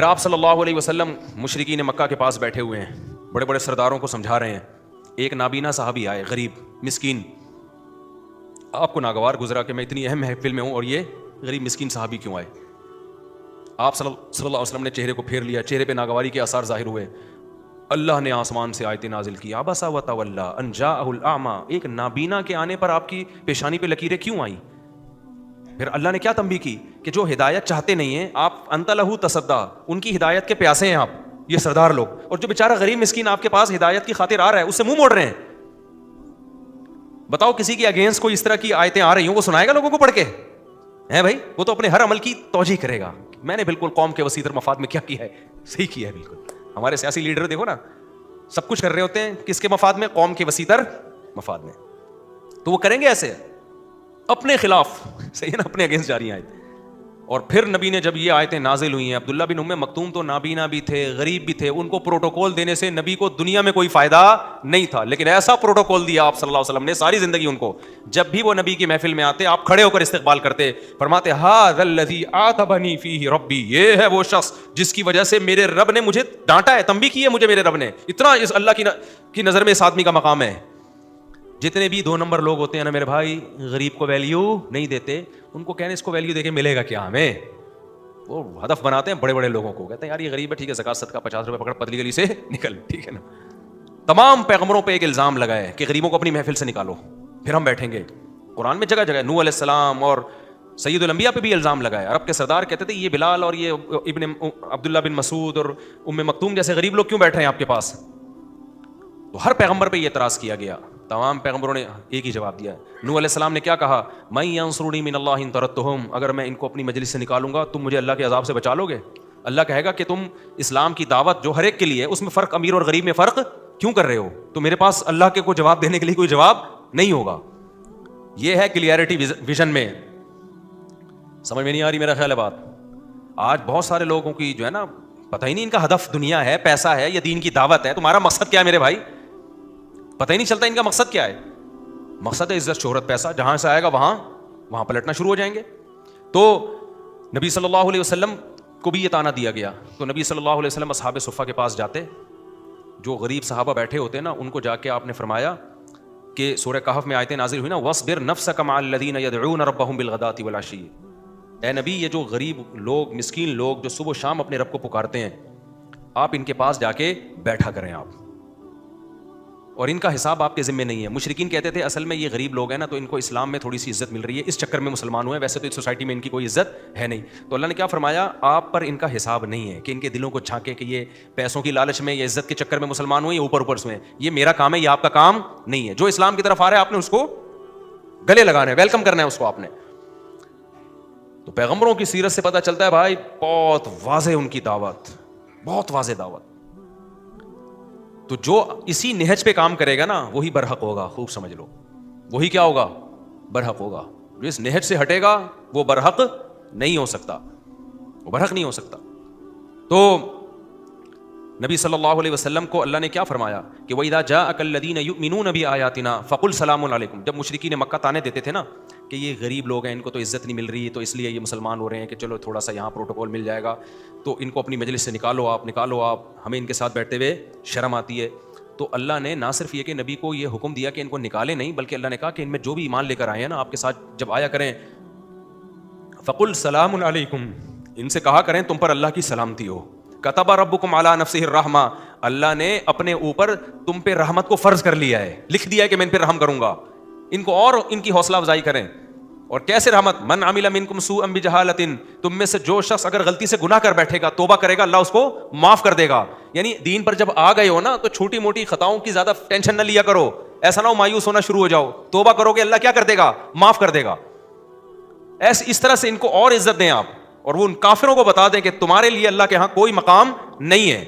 پھر آپ صلی اللہ علیہ وسلم مشرکین مکہ کے پاس بیٹھے ہوئے ہیں, بڑے بڑے سرداروں کو سمجھا رہے ہیں. ایک نابینا صحابی آئے, غریب مسکین, آپ کو ناگوار گزرا کہ میں اتنی اہم محفل میں ہوں اور یہ غریب مسکین صحابی کیوں آئے. آپ صلی اللہ علیہ وسلم نے چہرے کو پھیر لیا, چہرے پہ ناگواری کے آثار ظاہر ہوئے. اللہ نے آسمان سے آیتیں نازل کی, عبس وتولی ان جاءہ الاعمی, ایک نابینا کے آنے پر آپ کی پیشانی پہ لکیریں کیوں آئیں؟ پھر اللہ نے کیا تنبیہ کی کہ جو ہدایت چاہتے نہیں ہیں آپ, انت لہ تصدی, ان کی ہدایت کے پیاسے ہیں آپ, یہ سردار لوگ, اور جو بیچارہ غریب مسکین آپ کے پاس ہدایت کی خاطر آ رہا ہے اس سے منہ موڑ رہے ہیں. بتاؤ کسی کے اگینسٹ کوئی اس طرح کی آیتیں آ رہی ہوں, وہ سنائے گا لوگوں کو پڑھ کے؟ ہے بھائی, وہ تو اپنے ہر عمل کی توجیہ کرے گا, میں نے بالکل قوم کے وسیع تر مفاد میں کیا ہے, صحیح کیا ہے بالکل. ہمارے سیاسی لیڈر دیکھو نا, سب کچھ کر رہے ہوتے ہیں کس کے مفاد میں؟ قوم کے وسیع تر مفاد میں. تو وہ کریں گے ایسے اپنے خلاف, صحیح ہے نا, اپنے اگینسٹ جاری آیتیں. اور پھر نبی نے جب یہ آیتیں نازل ہوئی ہیں, عبداللہ بن ام مکتوم تو نابینا بھی تھے, غریب بھی تھے, ان کو پروٹوکول دینے سے نبی کو دنیا میں کوئی فائدہ نہیں تھا, لیکن ایسا پروٹوکول دیا آپ صلی اللہ علیہ وسلم نے ساری زندگی ان کو. جب بھی وہ نبی کی محفل میں آتے آپ کھڑے ہو کر استقبال کرتے, فرماتے ھذا الذی عاتبنی فیہ ربی, یہ ہے وہ شخص جس کی وجہ سے میرے رب نے مجھے ڈانٹا ہے, تنبیہ کی ہے مجھے میرے رب نے. اتنا اس اللہ کی نظر میں اس آدمی کا مقام ہے. جتنے بھی 2 نمبر لوگ ہوتے ہیں نا میرے بھائی, غریب کو ویلیو نہیں دیتے, ان کو کہنے اس کو ویلیو دے کے ملے گا کیا ہمیں, وہ ہدف بناتے ہیں بڑے بڑے لوگوں کو, کہتے ہیں یار یہ غریب ہے, ٹھیک ہے زکات صدقہ 50 روپے پکڑ, پتلی گلی سے نکل, ٹھیک ہے نا. تمام پیغمبروں پہ ایک الزام لگا ہے کہ غریبوں کو اپنی محفل سے نکالو, پھر ہم بیٹھیں گے. قرآن میں جگہ جگہ, نوح علیہ السلام اور سید الانبیاء پہ بھی الزام لگا ہے. عرب کے سردار کہتے تھے یہ بلال اور یہ ابن عبداللہ بن مسعود اور ام مکتوم جیسے غریب لوگ کیوں بیٹھے ہیں آپ کے پاس؟ تو ہر پیغمبر پہ یہ اعتراض کیا گیا, تمام پیغمبروں نے ایک ہی جواب دیا. نوح علیہ السلام نے کیا کہا, من ینصرنی من اللہ ان طردتہم, اگر میں ان کو اپنی مجلس سے نکالوں گا تم مجھے اللہ کے عذاب سے بچا لو گے؟ اللہ کہے گا کہ تم اسلام کی دعوت جو ہر ایک کے لیے, اس میں فرق امیر اور غریب میں فرق کیوں کر رہے ہو؟ تو میرے پاس اللہ کے کو جواب دینے کے لیے کوئی جواب نہیں ہوگا. یہ ہے کلیئرٹی ویژن میں. سمجھ میں نہیں آ رہی میرا خیال ہے بات. آج بہت سارے لوگوں کی جو ہے نا, پتہ ہی نہیں ان کا ہدف دنیا ہے, پیسہ ہے یا دین کی دعوت ہے. تمہارا مقصد کیا ہے میرے بھائی؟ پتہ ہی نہیں چلتا ان کا مقصد کیا ہے. مقصد ہے عزت شہرت پیسہ, جہاں سے آئے گا وہاں پلٹنا شروع ہو جائیں گے. تو نبی صلی اللہ علیہ وسلم کو بھی یہ طعنہ دیا گیا. تو نبی صلی اللہ علیہ وسلم اصحاب صفہ کے پاس جاتے, جو غریب صحابہ بیٹھے ہوتے ہیں نا, ان کو جا کے آپ نے فرمایا کہ سورہ کہف میں آیتیں نازل ہوئی نا, وَاصْبِرْ نَفْسَكَ مَعَ الَّذِينَ يَدْعُونَ رَبَّهُمْ بِالْغَدَاةِ وَالْعَشِيِّ, اے نبی یہ جو غریب لوگ, مسکین لوگ جو صبح و شام اپنے رب کو پکارتے ہیں, آپ ان کے پاس جا کے بیٹھا کریں آپ, اور ان کا حساب آپ کے ذمہ نہیں ہے. مشرکین کہتے تھے اصل میں یہ غریب لوگ ہیں نا, تو ان کو اسلام میں تھوڑی سی عزت مل رہی ہے, اس چکر میں مسلمان ہوئے, ویسے تو اس سوسائٹی میں ان کی کوئی عزت ہے نہیں. تو اللہ نے کیا فرمایا, آپ پر ان کا حساب نہیں ہے کہ ان کے دلوں کو جھانکے کہ یہ پیسوں کی لالچ میں یا عزت کے چکر میں مسلمان ہوئے یا اوپر سے. یہ میرا کام ہے, یہ آپ کا کام نہیں ہے. جو اسلام کی طرف آ رہا ہے آپ نے اس کو گلے لگانا ہے, ویلکم کرنا ہے اس کو آپ نے. تو پیغمبروں کی سیرت سے پتہ چلتا ہے بھائی, بہت واضح ان کی دعوت, بہت واضح دعوت. تو جو اسی نہج پہ کام کرے گا نا وہی برحق ہوگا, خوب سمجھ لو, وہی کیا ہوگا؟ برحق ہوگا. جو اس نہج سے ہٹے گا وہ برحق نہیں ہو سکتا, وہ برحق نہیں ہو سکتا. تو نبی صلی اللہ علیہ وسلم کو اللہ نے کیا فرمایا کہ وَإِذَا جَاءَكَ الَّذِينَ يُؤْمِنُونَ بِآيَاتِنَا فَقُلْ سَلَامٌ عَلَيْكُمْ. جب مشرکین مکہ تانے دیتے تھے نا کہ یہ غریب لوگ ہیں, ان کو تو عزت نہیں مل رہی, تو اس لیے یہ مسلمان ہو رہے ہیں کہ چلو تھوڑا سا یہاں پروٹوکول مل جائے گا, تو ان کو اپنی مجلس سے نکالو آپ, ہمیں ان کے ساتھ بیٹھتے ہوئے شرم آتی ہے. تو اللہ نے نہ صرف یہ کہ نبی کو یہ حکم دیا کہ ان کو نکالے نہیں, بلکہ اللہ نے کہا کہ ان میں جو بھی ایمان لے کر آئے ہیں نا آپ کے ساتھ جب آیا کریں, فَقُلْ سَلَامٌ عَلَيْكُمْ, ان سے کہا کریں تم پر اللہ کی سلامتی ہو. كَتَبَ رَبُّكُمْ عَلَىٰ نَفْسِهِ الرَّحْمَةَ, اللہ نے اپنے اوپر تم پہ رحمت کو فرض کر لیا ہے, لکھ دیا ہے کہ میں ان پہ رحم کروں گا. ان کو اور ان کی حوصلہ افزائی کریں. اور کیسے رحمت؟ من عمل منکم سوءا بجہالۃ, تم میں سے جو شخص اگر غلطی سے گناہ کر بیٹھے گا, توبہ کرے گا, اللہ اس کو معاف کر دے گا. یعنی دین پر جب آ گئے ہو نا تو چھوٹی موٹی خطاؤں کی زیادہ ٹینشن نہ لیا کرو, ایسا نہ ہو مایوس ہونا شروع ہو جاؤ. توبہ کرو گے اللہ کیا کر دے گا؟ معاف کر دے گا. اس طرح سے ان کو اور عزت دیں آپ, اور وہ ان کافروں کو بتا دیں کہ تمہارے لیے اللہ کے ہاں کوئی مقام نہیں ہے.